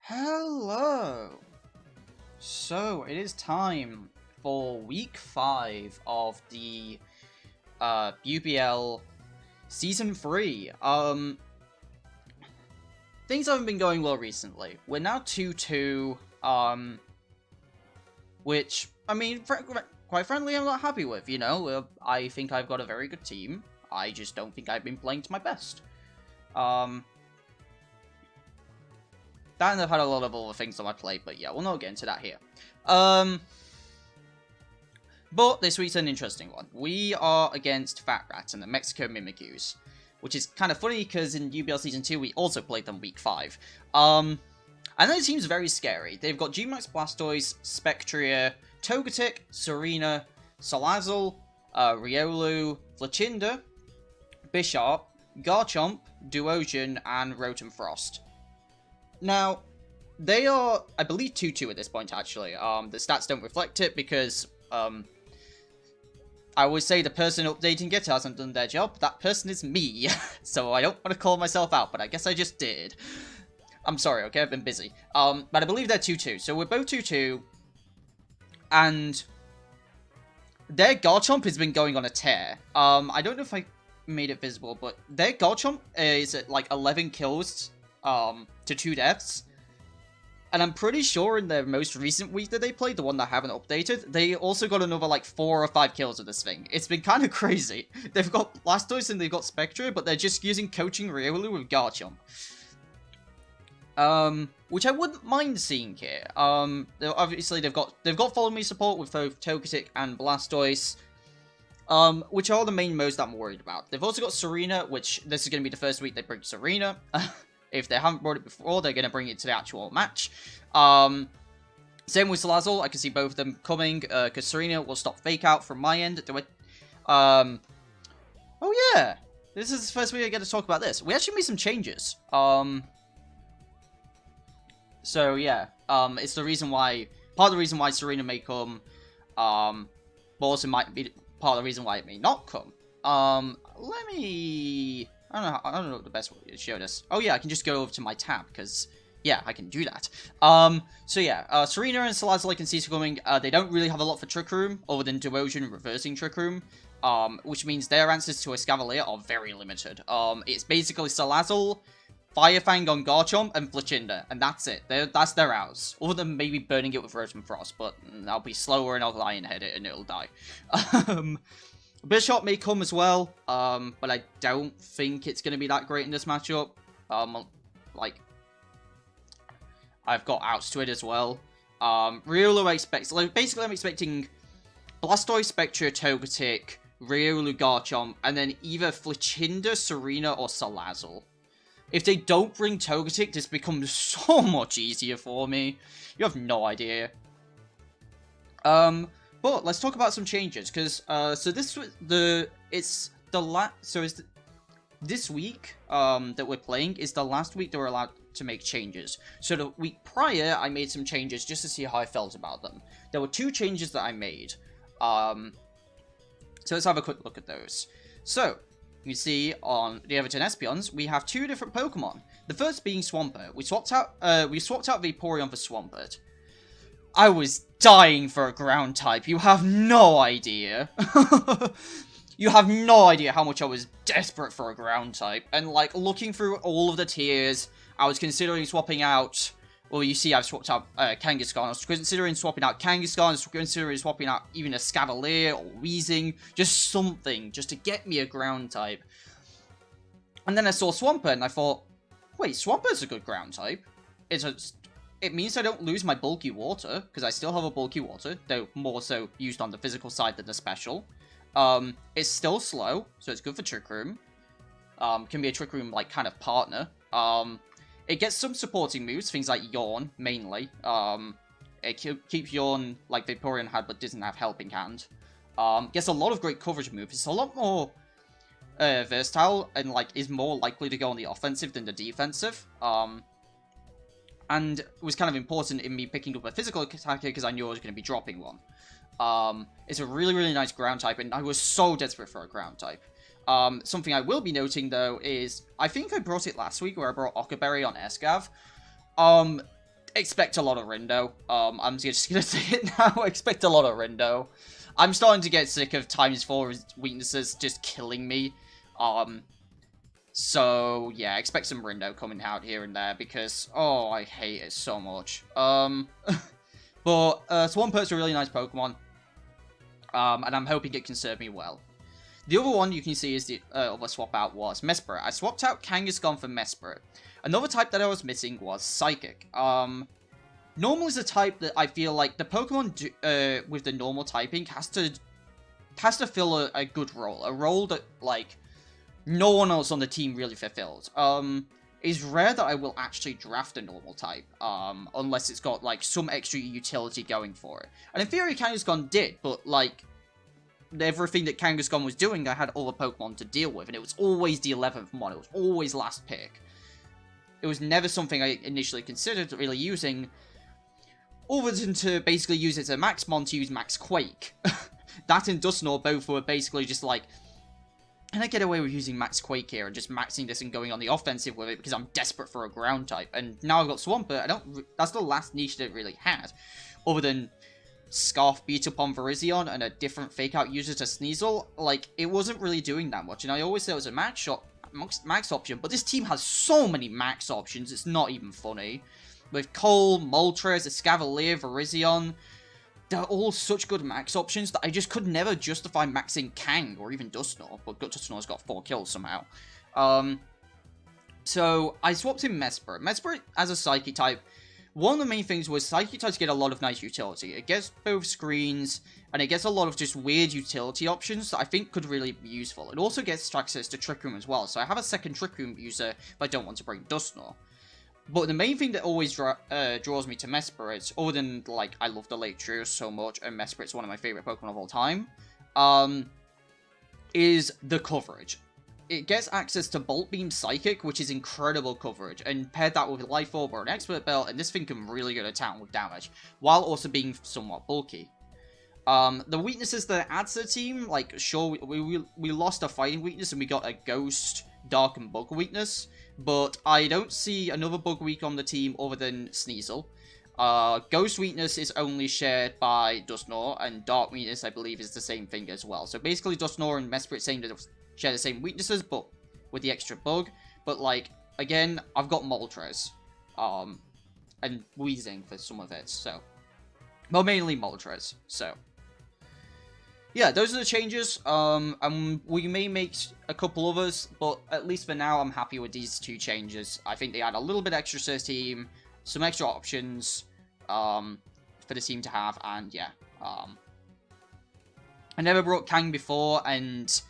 Hello! So, it is time for week 5 of the UBL Season 3. Things haven't been going well recently. We're now 2-2, which, I mean, quite frankly, I'm not happy with, you know? I think I've got a very good team. I just don't think I've been playing to my best. And I've had a lot of other things on my plate, but yeah, we'll not get into that here. But this week's an interesting one. We are against Fat Rats and the Mexico Mimikyus, which is kind of funny because in UBL Season 2 we also played them week 5. And it seems very scary. They've got Gmax Blastoise, Spectria, Togetic, Serena, Salazzle, Riolu, Flacinda, Bisharp, Garchomp, Duosion, and Rotom Frost. Now, they are, I believe, 2-2 at this point, actually. The stats don't reflect it because, I would say the person updating it hasn't done their job. That person is me, so I don't want to call myself out, but I guess I just did. I'm sorry, okay? I've been busy. But I believe they're 2-2, so we're both 2-2, and their Garchomp has been going on a tear. I don't know if I made it visible, but their Garchomp is at, like, 11 kills, to 2 deaths. And I'm pretty sure in their most recent week that they played, the one that I haven't updated, they also got another, like, 4 or 5 kills of this thing. It's been kind of crazy. They've got Blastoise and they've got Spectra, but they're just using Coaching Riolu with Garchomp. Which I wouldn't mind seeing here. Obviously they've got Follow Me support with both Togetic and Blastoise, which are the main modes that I'm worried about. They've also got Serena, which this is going to be the first week they bring Serena. If they haven't brought it before, they're going to bring it to the actual match. Same with Salazzle. I can see both of them coming, because Serena will stop Fake Out from my end. Oh yeah! This is the first week I get to talk about this. We actually made some changes. So yeah, it's the reason why, part of the reason why Serena may come, but also might be part of the reason why it may not come. Let me... I don't know what the best way to show this. Oh yeah, I can just go over to my tab, because, yeah, I can do that. So yeah, Serena and Salazzle I can see coming, they don't really have a lot for Trick Room, other than Duosion reversing Trick Room, which means their answers to Escavalier are very limited. It's basically Salazzle, Fire Fang on Garchomp, and Flacinda, and that's it. That's their outs. Other than maybe burning it with Rotom Frost, but I'll be slower and I'll Lion Head it and it'll die. Bisharp may come as well, but I don't think it's going to be that great in this matchup. Like, I've got outs to it as well. Riolu I expect, like, basically I'm expecting Blastoise, Spectra, Togetic, Riolu, Garchomp, and then either Flacinda, Serena, or Salazzle. If they don't bring Togetic, this becomes so much easier for me. You have no idea. But let's talk about some changes, because this week that we're playing is the last week that we're allowed to make changes. So the week prior, I made some changes just to see how I felt about them. There were 2 changes that I made. So let's have a quick look at those. So you see on the Everton Espeons, we have 2 different Pokemon. The first being Swampert. We swapped out Vaporeon for Swampert. I was dying for a ground type. You have no idea. You have no idea how much I was desperate for a ground type. And, like, looking through all of the tiers, I was considering swapping out... Well, you see I've swapped out Kangaskhan. I was considering swapping out Kangaskhan. I was considering swapping out even a Scavalier or Weezing. Just something, just to get me a ground type. And then I saw Swampert, and I thought, wait, Swampert's a good ground type. It means I don't lose my bulky water, because I still have a bulky water, though more so used on the physical side than the special. It's still slow, so it's good for Trick Room. Can be a Trick Room, like, kind of partner. It gets some supporting moves, things like Yawn, mainly. It keeps Yawn like Vaporeon had, but doesn't have Helping Hand. Gets a lot of great coverage moves. It's a lot more versatile, and, like, is more likely to go on the offensive than the defensive. And it was kind of important in me picking up a physical attacker because I knew I was going to be dropping one. It's a really, really nice ground type, and I was so desperate for a ground type. Something I will be noting, though, is I think I brought it last week where I brought Ockerberry on Escav. expect a lot of Rindo. I'm just gonna say it now. Expect a lot of Rindo. I'm starting to get sick of ×4 weaknesses just killing me. So yeah, expect some Rindo coming out here and there because oh, I hate it so much. But Swampurt's a really nice Pokemon. And I'm hoping it can serve me well. The other one you can see is the other swap out was Mesprit. I swapped out Kangaskhan for Mesprit. Another type that I was missing was Psychic. Normal is a type that I feel like the Pokemon with the normal typing has to fill a good role. A role that, like, no one else on the team really fulfills. It's rare that I will actually draft a normal type, unless it's got, like, some extra utility going for it. And in theory, Kangaskhan did, but, like, everything that Kangaskhan was doing, I had other Pokemon to deal with, and it was always the 11th one. It was always last pick. It was never something I initially considered really using, other than to basically use it as a Maxmon to use Max Quake. That and Dusknoir both were basically just like, can I get away with using Max Quake here and just maxing this and going on the offensive with it because I'm desperate for a ground type? And now I've got Swampert, that's the last niche that it really had, other than Scarf beat up on Virizion and a different fake out user to Sneasel. Like, it wasn't really doing that much, and I always said it was a max option, but this team has so many max options, it's not even funny. With Cole, Moltres, Escavalier, Virizion, they're all such good max options that I just could never justify maxing Kang or even Dusknoir, but Dusknoir's got 4 kills somehow. So I swapped in Mesprit. Mesprit as a Psychic type, one of the main things was Psychic types get a lot of nice utility. It gets both screens, and it gets a lot of just weird utility options that I think could really be useful. It also gets access to Trick Room as well, so I have a second Trick Room user if I don't want to bring Dusknoir. But the main thing that always draws me to Mesprit, other than, like, I love the late Trios so much, and Mesprit's one of my favourite Pokemon of all time, is the coverage. It gets access to Bolt Beam Psychic, which is incredible coverage, and paired that with Life Orb or an Expert Belt, and this thing can really go to town with damage, while also being somewhat bulky. The weaknesses that it adds to the team, like, sure, we lost a fighting weakness and we got a Ghost, Dark, and Bug weakness, but I don't see another Bug weak on the team other than Sneasel. Ghost weakness is only shared by Dusknoir, and Dark weakness, I believe, is the same thing as well. So basically, Dusknoir and Mesprit seem to share the same weaknesses, but with the extra Bug. But, like, again, I've got Moltres, and Weezing for some of it, so. Well, mainly Moltres, so. Yeah, those are the changes, and we may make a couple others, but at least for now, I'm happy with these 2 changes. I think they add a little bit extra to the team, some extra options, for the team to have, and yeah, I never brought Kang before, and,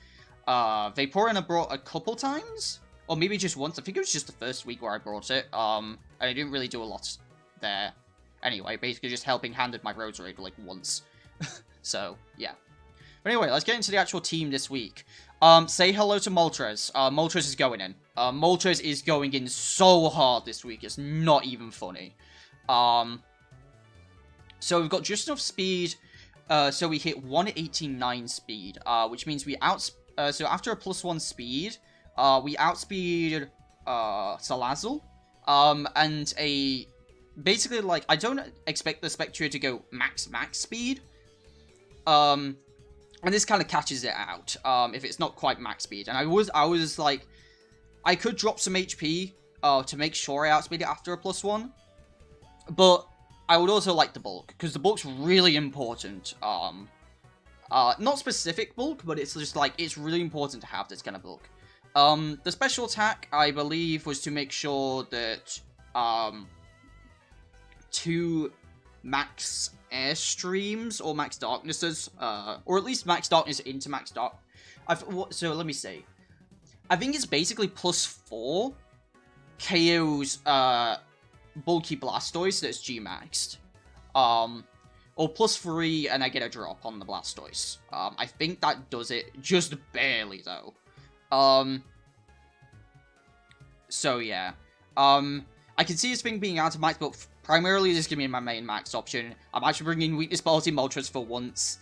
Vaporeon I brought a couple times, or maybe just once. I think it was just the first week where I brought it, and I didn't really do a lot there. Anyway, basically just helping handed my Roserade, like, once. So, yeah. But anyway, let's get into the actual team this week. Say hello to Moltres. Moltres is going in. Moltres is going in so hard this week, it's not even funny. So we've got just enough speed, so we hit 189 speed, which means we so after a +1 speed, we outspeed, Salazzle, and basically, like, I don't expect the Spectre to go max speed, and this kind of catches it out, if it's not quite max speed. And I was like, I could drop some HP, to make sure I outspeed it after a +1. But I would also like the bulk, because the bulk's really important. Not specific bulk, but it's just like, it's really important to have this kind of bulk. The special attack, I believe, was to make sure that, 2 max Airstreams or max darknesses, or at least max darkness into max dark. So let me see. I think it's basically +4 KO's bulky Blastoise that's G-maxed, or +3 and I get a drop on the Blastoise. I think that does it, just barely though. So yeah, I can see this thing being out of max, but primarily this is going to be my main max option. I'm actually bringing Weakness Policy Moltres for once,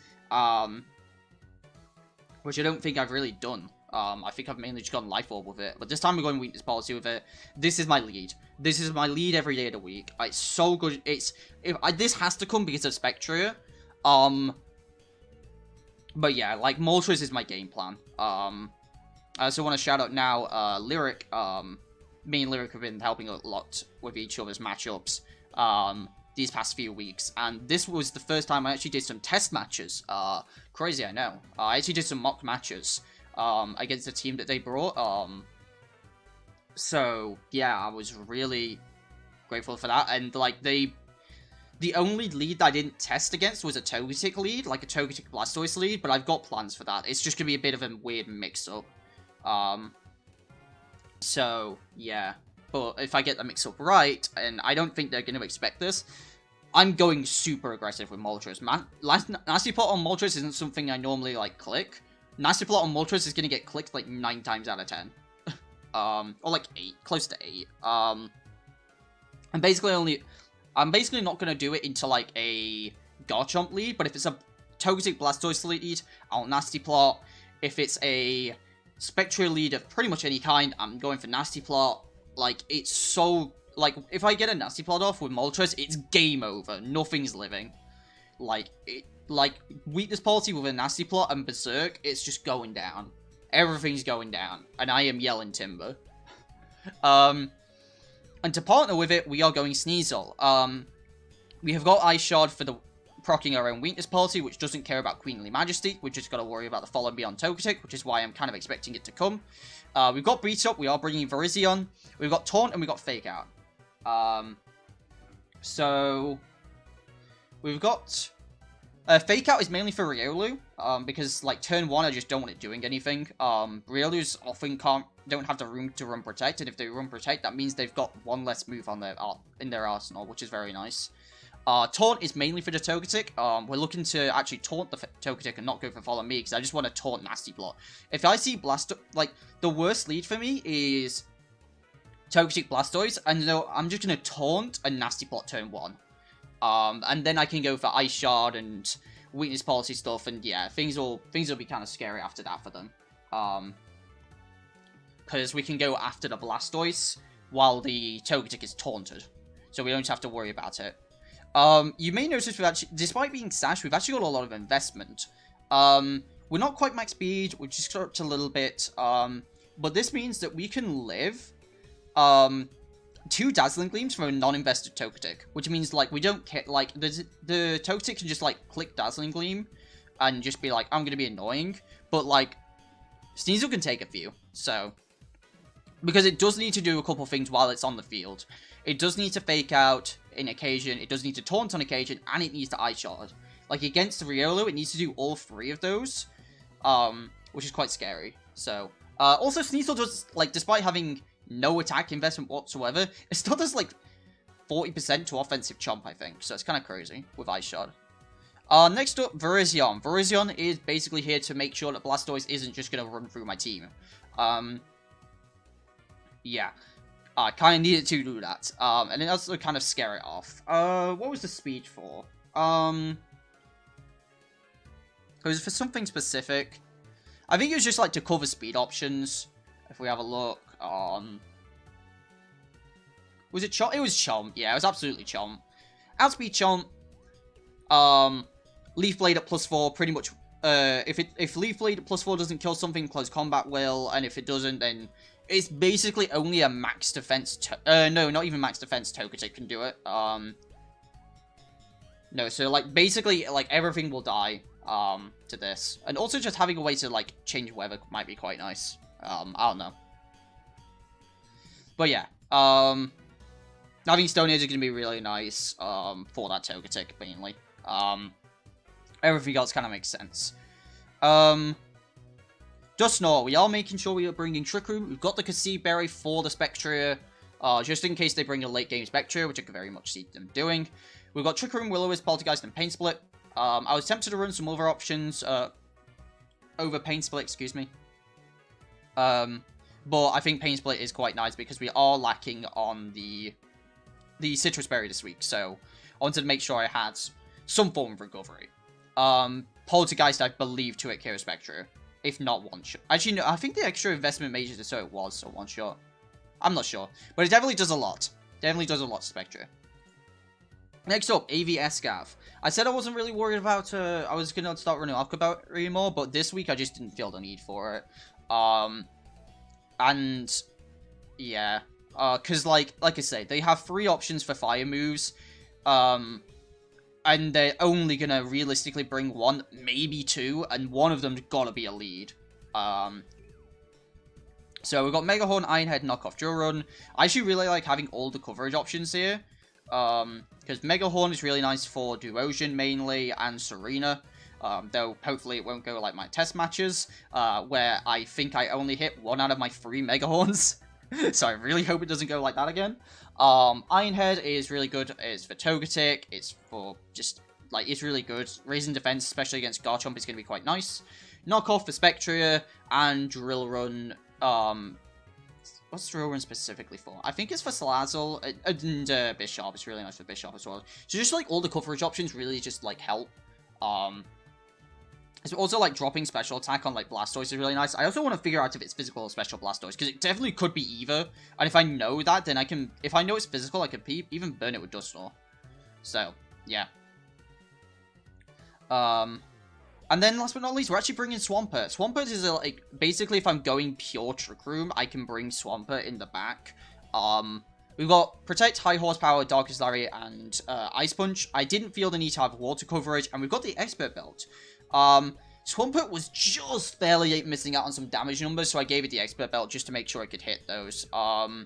which I don't think I've really done. I think I've mainly just gone Life Orb with it, but this time we're going Weakness Policy with it. This is my lead. This is my lead every day of the week. It's so good. This has to come because of Spectria. But yeah, like, Moltres is my game plan. I also want to shout out now, Lyric. Me and Lyric have been helping a lot with each other's matchups, these past few weeks. And this was the first time I actually did some test matches. Crazy, I know. I actually did some mock matches, against the team that they brought. So, yeah, I was really grateful for that. And, like, the only lead that I didn't test against was a Togetic lead, like a Togetic Blastoise lead, but I've got plans for that. It's just going to be a bit of a weird mix-up. So, yeah. But if I get the mix-up right, and I don't think they're going to expect this, I'm going super aggressive with Moltres. Nasty Plot on Moltres isn't something I normally, like, click. Nasty Plot on Moltres is going to get clicked, like, 9 times out of 10. Or, like, 8. Close to 8. I'm basically not going to do it into, like, a Garchomp lead, but if it's a Togetic Blastoise lead, I'll Nasty Plot. If it's a Spectral lead of pretty much any kind, I'm going for Nasty Plot. Like, it's so... Like, if I get a Nasty Plot off with Moltres, it's game over. Nothing's living. Like, Weakness Policy with a Nasty Plot and Berserk, it's just going down. Everything's going down. And I am yelling timber. And to partner with it, we are going Sneasel. We have got Ice Shard for the proccing our own Weakness Policy, which doesn't care about Queenly Majesty. We've just got to worry about the Follow Me on Togetic, which is why I'm kind of expecting it to come. We've got Beat Up, we are bringing Virizion. We've got Taunt, and we've got Fake Out. So we've got... Fake Out is mainly for Riolu, because, like, turn 1, I just don't want it doing anything. Riolu's often don't have the room to run Protect, and if they run Protect, that means they've got one less move on in their arsenal, which is very nice. Taunt is mainly for the Togetic. We're looking to actually taunt the Togetic and not go for Follow Me, because I just want to taunt Nasty Plot. If I see like, the worst lead for me is Togetic Blastoise, and so I'm just going to taunt a Nasty Plot turn 1. And then I can go for Ice Shard and Weakness Policy stuff, and yeah, things will be kind of scary after that for them. Because we can go after the Blastoise while the Togetic is taunted, so we don't have to worry about it. You may notice we've actually, despite being Sash, we've actually got a lot of investment. We're not quite max speed, we've just got a little bit, but this means that we can live, 2 Dazzling Gleams from a non-invested Togetic, which means, like, we don't care, like, the Togetic can just, like, click Dazzling Gleam and just be like, I'm gonna be annoying, but, like, Sneasel can take a few, so, because it does need to do a couple things while it's on the field. It does need to Fake Out in occasion, it does need to Taunt on occasion, and it needs to Ice Shard. Like, against the Riolu, it needs to do all 3 of those, which is quite scary, so. Also, Sneasel does, like, despite having no attack investment whatsoever, it still does, like, 40% to offensive chomp, I think, so it's kind of crazy with Ice Shard. Next up, Virizion. Virizion is basically here to make sure that Blastoise isn't just going to run through my team. Yeah. I kind of needed to do that. And it also kind of scare it off. What was the speed for? It was for something specific. I think it was just, like, to cover speed options. If we have a look. Was it Chomp? It was Chomp. Yeah, it was absolutely Chomp. Outspeed Chomp. Leaf Blade at +4, pretty much. If Leaf Blade at +4 doesn't kill something, Close Combat will, and if it doesn't, then it's basically only a max defense. No, not even max defense Togetic can do it. No, so, like, basically, like, everything will die to this, and also just having a way to, like, change weather might be quite nice. I don't know. But yeah, having Stone Age is going to be really nice for that Togetic, mainly. Everything else kind of makes sense. Dusknoir, we are making sure we are bringing Trick Room. We've got the Cassib Berry for the Spectria, just in case they bring a late game Spectria, which I could very much see them doing. We've got Trick Room, Will-O-Wisp, Poltergeist, and Pain Split. I was tempted to run some other options over Pain Split, excuse me. But I think Pain Split is quite nice because we are lacking on the Citrus Berry this week, so I wanted to make sure I had some form of recovery. Poltergeist, I believe, 2-hit KO Spectra, if not one shot. Actually, no, I think the extra investment made it so it was a one shot. I'm not sure, but it definitely does a lot. Definitely does a lot to Spectre. Next up, AV Escav. I said I wasn't really worried about, I was going to start running Aquabout anymore, but this week I just didn't feel the need for it. And, yeah. Because, like I say, they have 3 options for fire moves. And they're only going to realistically bring 1, maybe 2, and one of them's got to be a lead. So we've got Megahorn, Ironhead, Knockoff, Drill Run. I actually really like having all the coverage options here. Because Megahorn is really nice for Duosion mainly, and Serena. Though hopefully it won't go like my test matches, where I think I only hit 1 out of my 3 Megahorns. So I really hope it doesn't go like that again. Ironhead is really good. It's for Togetic. It's for just, like, it's really good. Raising defense, especially against Garchomp, is going to be quite nice. Knockoff for Spectria, and Drill Run, what's Drill Run specifically for? I think it's for Salazzle and Bisharp. It's really nice for Bisharp as well. So just, like, all the coverage options really just, like, help. It's also, like, dropping special attack on, like, Blastoise is really nice. I also want to figure out if it's physical or special Blastoise, because it definitely could be either. And if I know that, then I can... If I know it's physical, I could even burn it with Dusknoir. So, yeah. And then, last but not least, we're actually bringing Swampert. Swampert is, like, basically, if I'm going pure Trick Room, I can bring Swampert in the back. We've got Protect, High Horsepower, Darkest Lariat, and Ice Punch. I didn't feel the need to have water coverage, and we've got the Expert Belt. Swampert was just barely missing out on some damage numbers, so I gave it the Expert Belt just to make sure I could hit those. I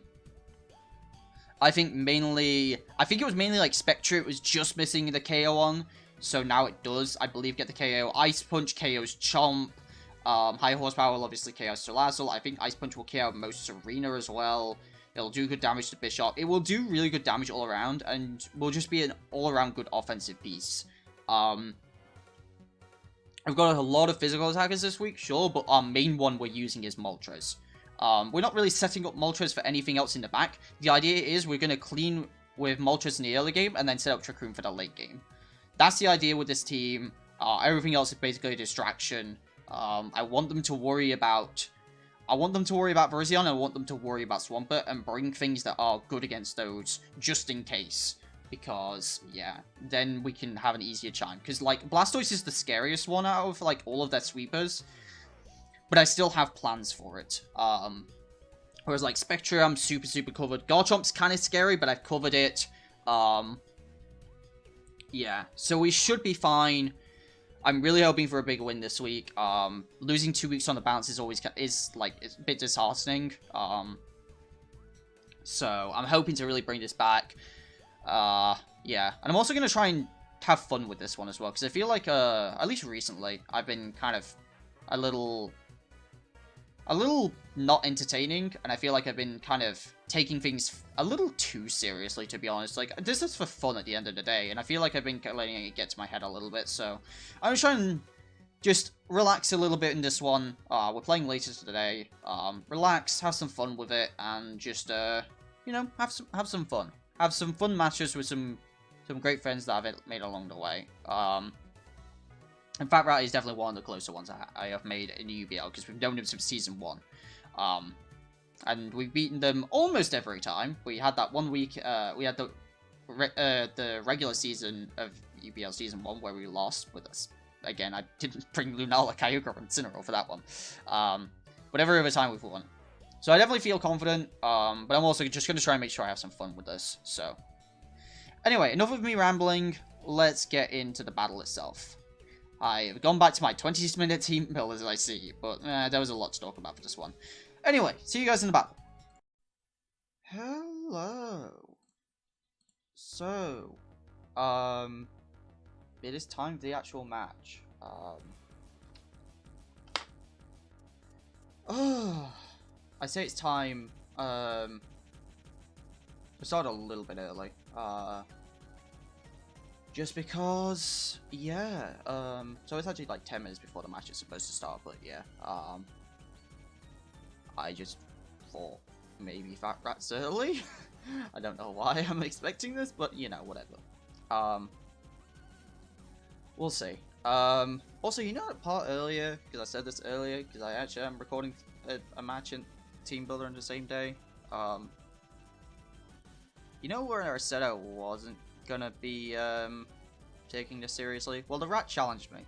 think it was mainly like Spectre, it was just missing the KO on, so now it does, I believe, get the KO. Ice Punch KOs Chomp. High Horsepower will obviously KO Salazzle. I think Ice Punch will KO most Serena as well. It'll do good damage to Bisharp. It will do really good damage all around, and will just be an all-around good offensive piece. We've got a lot of physical attackers this week, sure, but our main one we're using is Moltres. We're not really setting up Moltres for anything else in the back. The idea is we're going to clean with Moltres in the early game, and then set up Trick Room for the late game. That's the idea with this team. Everything else is basically a distraction. I want them to worry about Virizion, and I want them to worry about Swampert, and bring things that are good against those, just in case. Because, yeah, then we can have an easier chime. Because, like, Blastoise is the scariest one out of, like, all of their sweepers. But I still have plans for it. Whereas, like, Spectre, I'm super, super covered. Garchomp's kind of scary, but I've covered it. Yeah, so we should be fine. I'm really hoping for a big win this week. Losing 2 weeks on the bounce is always, it's a bit disheartening. So, I'm hoping to really bring this back. Yeah, and I'm also going to try and have fun with this one as well, because I feel like, at least recently, I've been kind of a little not entertaining, and I feel like I've been kind of taking things a little too seriously, to be honest. Like, this is for fun at the end of the day, and I feel like I've been letting it get to my head a little bit, so I'm trying to just relax a little bit in this one. We're playing later today. Relax, have some fun with it, and just, you know, have some fun. Have some fun matches with some great friends that I've made along the way. In fact, Rat is definitely one of the closer ones I have made in the UBL, because we've known him since Season 1. And we've beaten them almost every time. We had that 1 week, we had the regular season of UBL Season 1 where we lost with us. Again, I didn't bring Lunala, Kyogre, and Incineroar for that one. But every other time we've won. So I definitely feel confident, but I'm also just going to try and make sure I have some fun with this, so. Anyway, enough of me rambling, let's get into the battle itself. I've gone back to my 20-minute team build as I see, but there was a lot to talk about for this one. Anyway, see you guys in the battle. Hello. So, it is time for the actual match. I say it's time, we started a little bit early, just because, yeah, so it's actually like 10 minutes before the match is supposed to start, but yeah, I just thought maybe Fat Rat's early. I don't know why I'm expecting this, but, you know, whatever. We'll see. Also, you know that part earlier, because I said this earlier, because I actually am recording a match in Team Builder on the same day. You know where I said I wasn't gonna be taking this seriously? Well, the rat challenged me.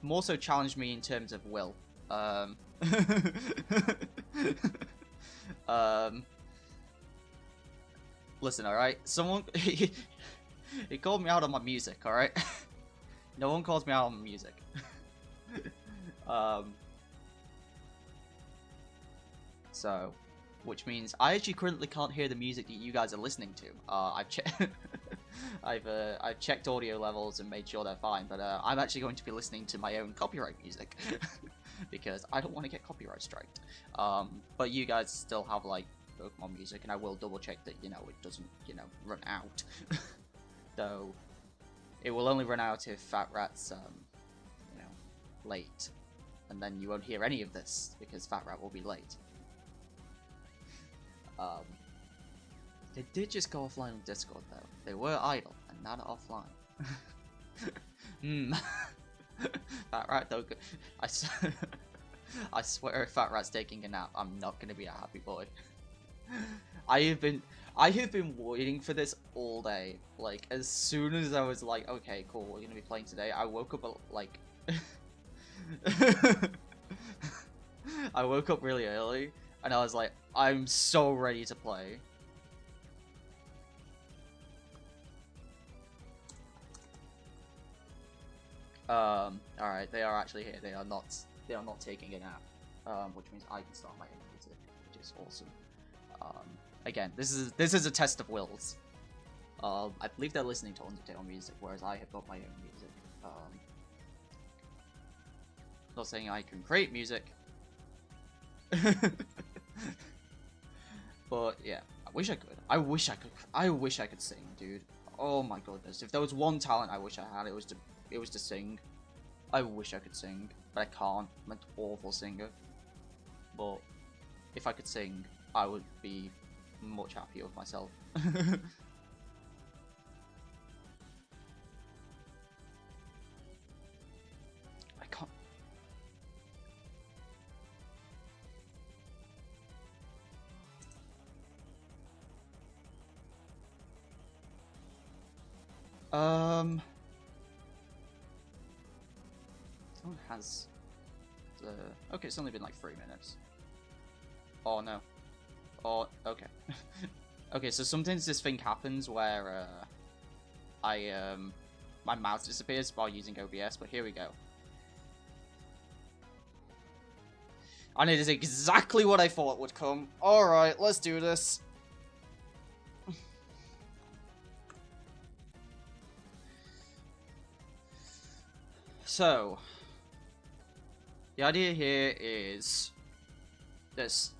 More so challenged me in terms of will. Listen, alright? Someone... he called me out on my music, alright? No one calls me out on my music. So, which means I actually currently can't hear the music that you guys are listening to. I've checked audio levels and made sure they're fine, but I'm actually going to be listening to my own copyright music because I don't want to get copyright striked. But you guys still have like Pokemon music, and I will double check that it doesn't run out. Though it will only run out if Fat Rat's late, and then you won't hear any of this because Fat Rat will be late. They did just go offline on Discord though. They were idle and now they're offline. Fat Rat though. I swear if Fat Rat's taking a nap, I'm not gonna be a happy boy. I have been waiting for this all day. Like, as soon as I was like, okay, cool, we're gonna be playing today, I woke up like I woke up really early and I was like, I'm so ready to play. Alright, they are actually here. They are not taking a nap. Which means I can start my own music, which is awesome. Again, this is a test of wills. I believe they're listening to Undertale music, whereas I have got my own music. Not saying I can create music. But yeah, I wish I could. I wish I could sing, dude. Oh my goodness. If there was one talent I wish I had, it was to sing. I wish I could sing, but I can't. I'm an awful singer. But if I could sing, I would be much happier with myself. I can't. Someone has the... Okay, it's only been like 3 minutes. Oh no. Oh, okay. Okay, so sometimes this thing happens where my mouse disappears while using OBS, but here we go. And it is exactly what I thought would come. Alright, let's do this. So, the idea here is this.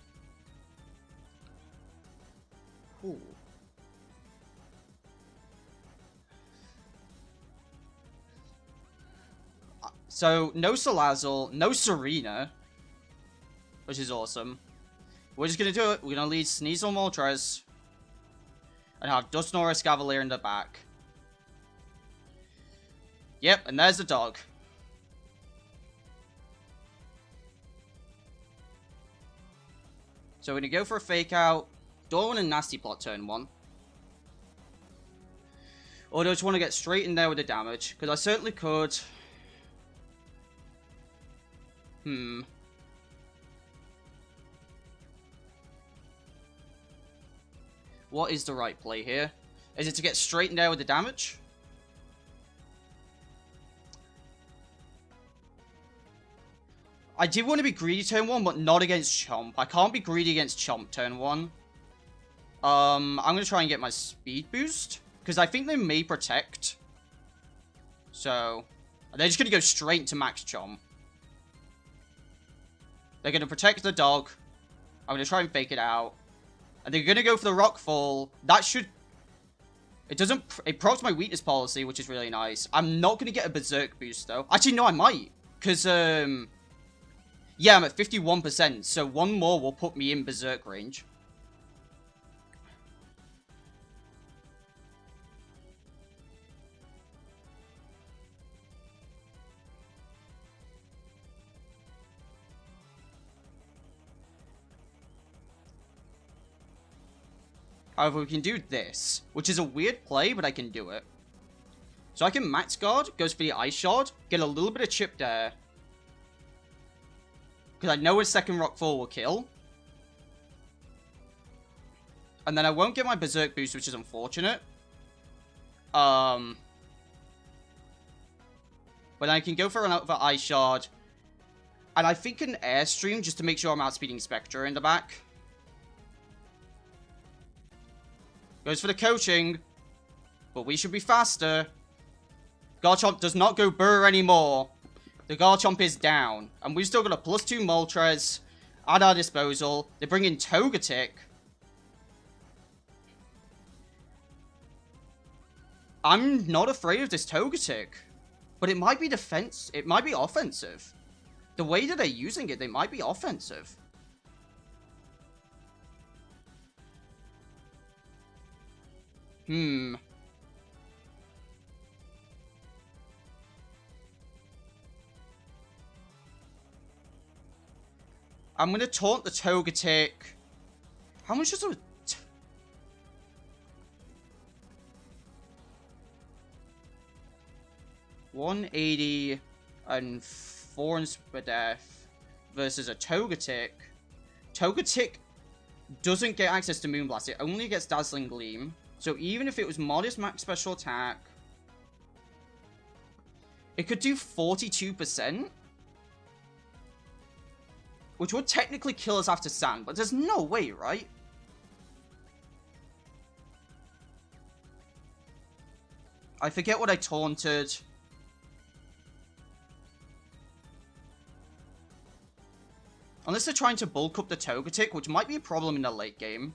Ooh. So, no Salazzle, no Serena, which is awesome. We're just gonna do it. We're gonna lead Sneasel Moltres and have Dusknoir Escavalier in the back. Yep, and there's the dog. So we're gonna go for a fake out. Don't want a nasty plot turn 1. Or do I just want to get straight in there with the damage? Because I certainly could. What is the right play here? Is it to get straight in there with the damage? I did want to be greedy turn 1, but not against Chomp. I can't be greedy against Chomp turn 1. I'm going to try and get my speed boost. Because I think they may protect. So, they're just going to go straight to max Chomp. They're going to protect the dog. I'm going to try and fake it out. And they're going to go for the Rockfall. That should... It procs my weakness policy, which is really nice. I'm not going to get a Berserk boost, though. Actually, no, I might. Because, yeah, I'm at 51%, so one more will put me in Berserk range. However, we can do this, which is a weird play, but I can do it. So I can max guard, goes for the ice shard, get a little bit of chip there. Because I know his second rock fall will kill. And then I won't get my berserk boost, which is unfortunate. But I can go for another ice shard. And I think an airstream just to make sure I'm outspeeding Spectre in the back. Goes for the coaching. But we should be faster. Garchomp does not go burr anymore. The Garchomp is down. And we've still got a +2 Moltres at our disposal. They bring in Togetic. I'm not afraid of this Togetic. But it might be defense. It might be offensive. The way that they're using it, they might be offensive. I'm going to taunt the Togetic. How much does a... 180 and 4 in Spadef versus a Togetic. Togetic doesn't get access to Moonblast. It only gets Dazzling Gleam. So even if it was modest max special attack, it could do 42%. Which would technically kill us after Sand, but there's no way, right? I forget what I taunted. Unless they're trying to bulk up the Togetic, which might be a problem in the late game.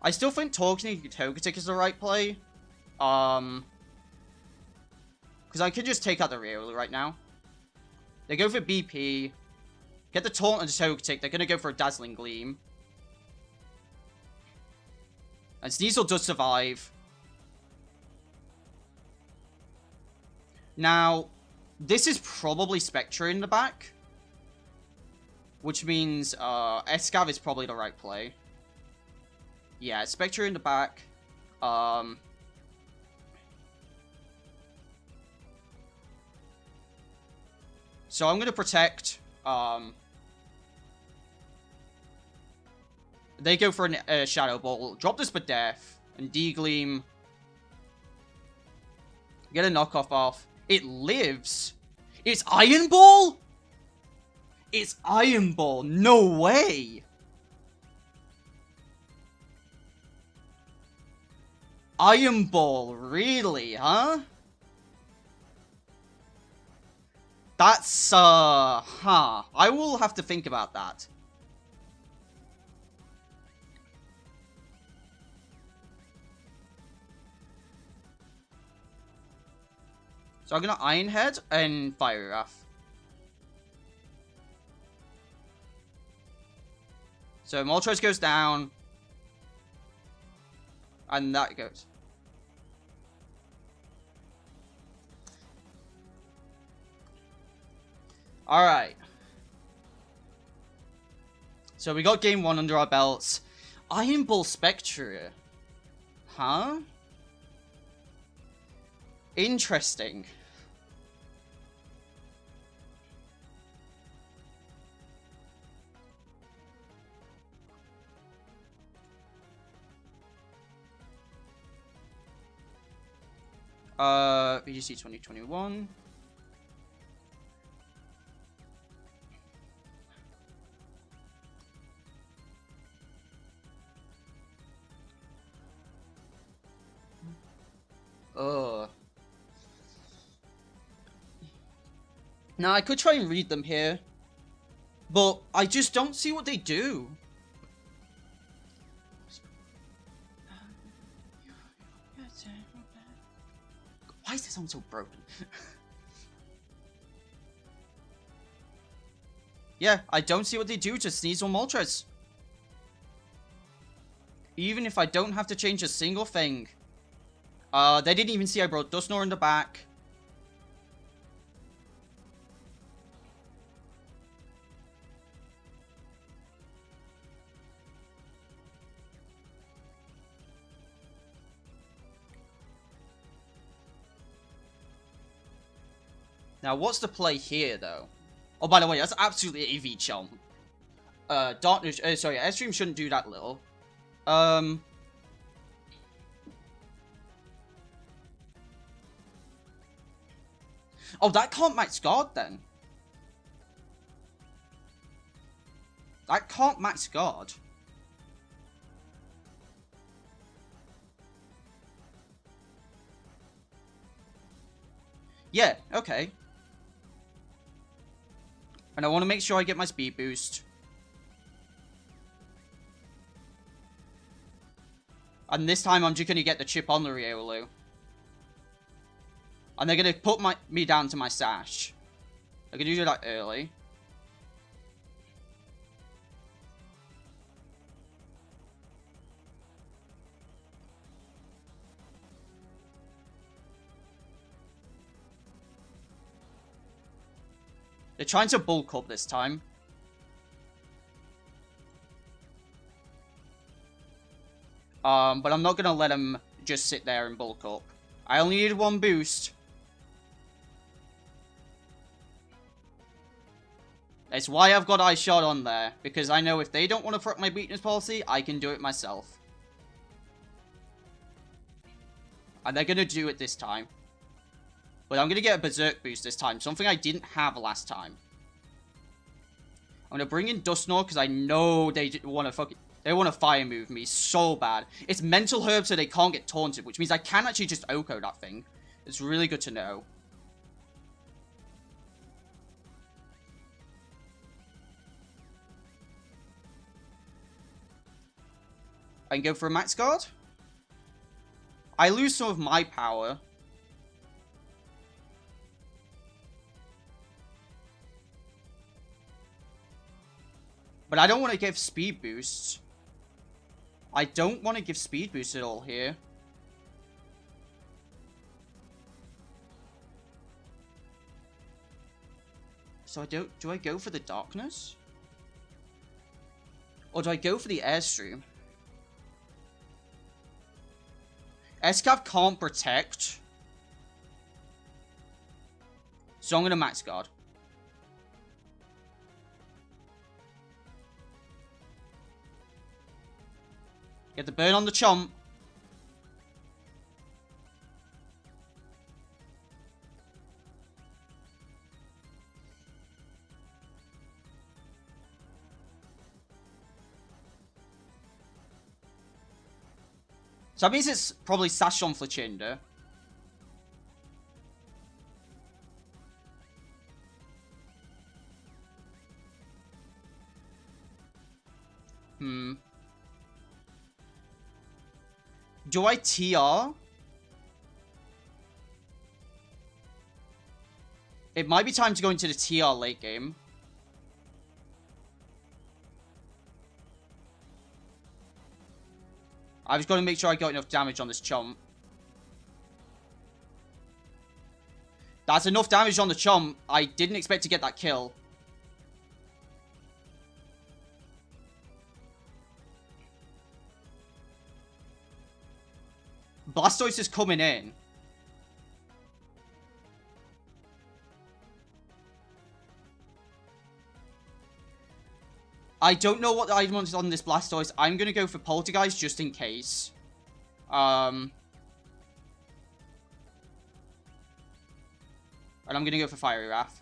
I still think taunting Togetic is the right play. Because I could just take out the Riolu right now. They go for BP. Get the taunt on the Togetic. They're going to go for a Dazzling Gleam. And Sneasel does survive. Now, this is probably Spectre in the back. Which means Escav is probably the right play. Yeah, Spectre in the back. So I'm going to protect. They go for a Shadow Ball. Drop this Spadef. And D-Gleam. Get a knockoff off. It lives. It's Iron Ball? It's Iron Ball. No way. Iron Ball. Really, huh? That's, I will have to think about that. So I'm gonna Iron Head and Fire Wrath. So Moltres goes down. And that goes. Alright. So we got game 1 under our belts. Iron Ball Spectre. Huh? Interesting. VGC 2021. Now, I could try and read them here, but I just don't see what they do. Why is this song so broken? Yeah, I don't see what they do to Sneasel Moltres. Even if I don't have to change a single thing. They didn't even see I brought Dusknoir in the back. Now, what's the play here, though? Oh, by the way, that's absolutely AV chomp. Darkness... sorry, Airstream shouldn't do that little. Oh, that can't max guard, then. That can't max guard. Yeah, okay. And I want to make sure I get my speed boost. And this time I'm just going to get the chip on the Riolu. And they're going to put me down to my sash. They're going to do that early. They're trying to bulk up this time. But I'm not going to let them just sit there and bulk up. I only needed one boost. That's why I've got Ice Shot on there. Because I know if they don't want to fuck my weakness policy, I can do it myself. And they're going to do it this time. But I'm going to get a Berserk boost this time. Something I didn't have last time. I'm going to bring in Dusknoir because I know they want to they want to fire move me so bad. It's Mental Herb so they can't get taunted, which means I can actually just Oko that thing. It's really good to know. I can go for a max guard. I lose some of my power. But I don't want to give speed boosts. I don't want to give speed boosts at all here. So do I go for the darkness? Or do I go for the airstream? Escav can't protect. So I'm going to max guard. Get the burn on the chomp. So that means it's probably Sash on Flachinder. Do I TR? It might be time to go into the TR late game. I've just got to make sure I got enough damage on this chomp. That's enough damage on the chomp. I didn't expect to get that kill. Blastoise is coming in. I don't know what the item is on this Blastoise. I'm going to go for Poltergeist just in case. And I'm going to go for Fiery Wrath.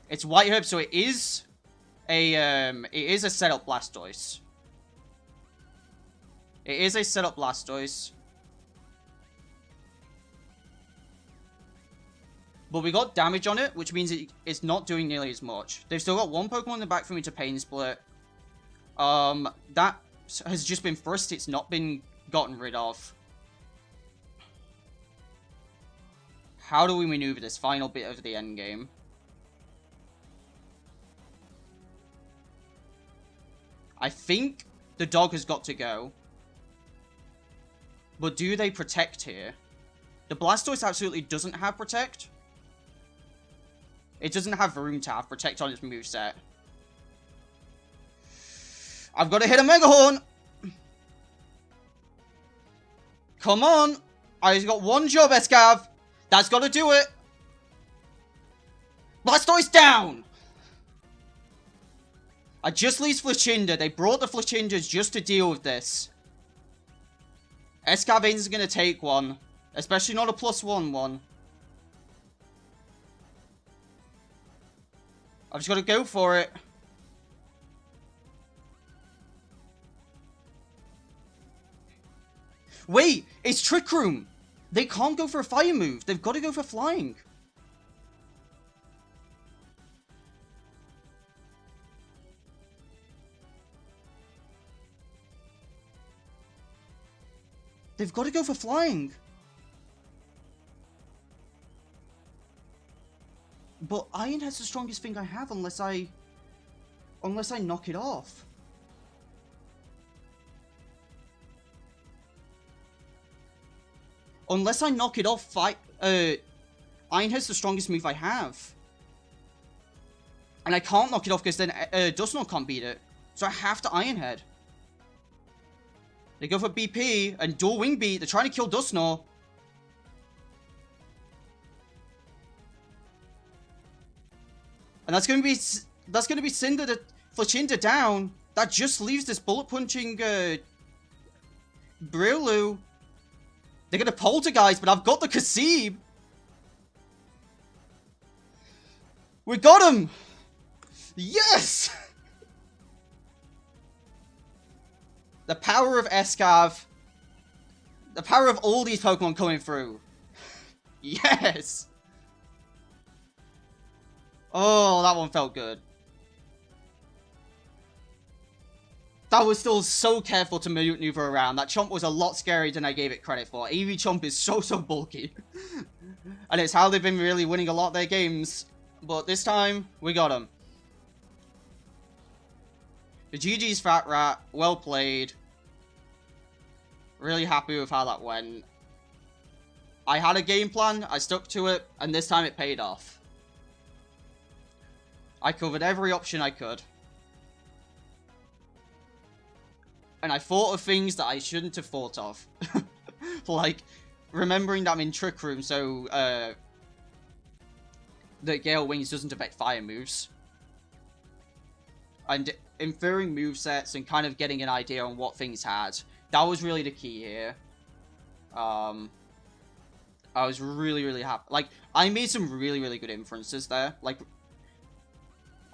It's White Herb, so it is a setup Blastoise. It is a setup Blastoise. But we got damage on it, which means it's not doing nearly as much. They've still got one Pokemon in the back for me to Pain Split. That has just been thrust. It's not been gotten rid of. How do we maneuver this final bit of the end game? I think the dog has got to go. But do they protect here? The Blastoise absolutely doesn't have protect. It doesn't have room to have protect on its moveset. I've got to hit a Mega Horn! Come on! I've got one job, Escav! That's gotta do it! Blastoise down! I just leased Flachinder. They brought the Flachinders just to deal with this. Escav isn't gonna take one. Especially not a +1 one. I've just gotta go for it. Wait! It's Trick Room! They can't go for a fire move. They've got to go for flying. They've got to go for flying. But Iron Head's the strongest thing I have unless I knock it off. Unless I knock it off, Iron Head's the strongest move I have. And I can't knock it off because then Dusknoir can't beat it. So I have to Iron Head. They go for BP and dual Wing Beat. They're trying to kill Dusknoir. And that's going to be Cinder the Flachinder down. That just leaves this bullet punching Brillu. They're going to Poltergeist, but I've got the Kasib. We got him! Yes! The power of Escav. The power of all these Pokemon coming through. Yes! Oh, that one felt good. That was still so careful to maneuver around. That Chomp was a lot scarier than I gave it credit for. Eevee Chomp is so bulky. And it's how they've been really winning a lot of their games. But this time, we got him. The GG's Fat Rat. Well played. Really happy with how that went. I had a game plan. I stuck to it. And this time it paid off. I covered every option I could. And I thought of things that I shouldn't have thought of. Like, remembering that I'm in Trick Room, so, that Gale Wings doesn't affect fire moves. And inferring movesets and kind of getting an idea on what things had. That was really the key here. I was really happy. Like, I made some really good inferences there. Like,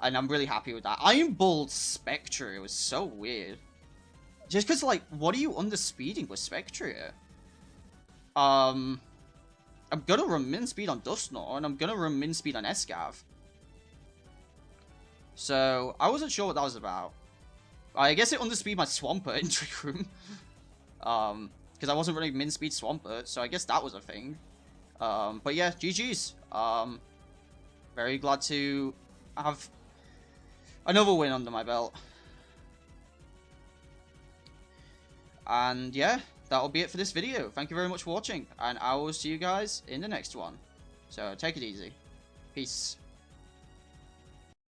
and I'm really happy with that. Iron Bolt Spectre, it was so weird. Just because, like, what are you underspeeding with Spectre? I'm gonna run min speed on Dusknoir, and I'm gonna run min speed on Escav. So, I wasn't sure what that was about. I guess it underspeed my Swampert in Trick Room. Because I wasn't running min speed Swampert, so I guess that was a thing. But yeah, GG's. Very glad to have another win under my belt. And yeah, that'll be it for this video. Thank you very much for watching, and I will see you guys in the next one. So take it easy. Peace.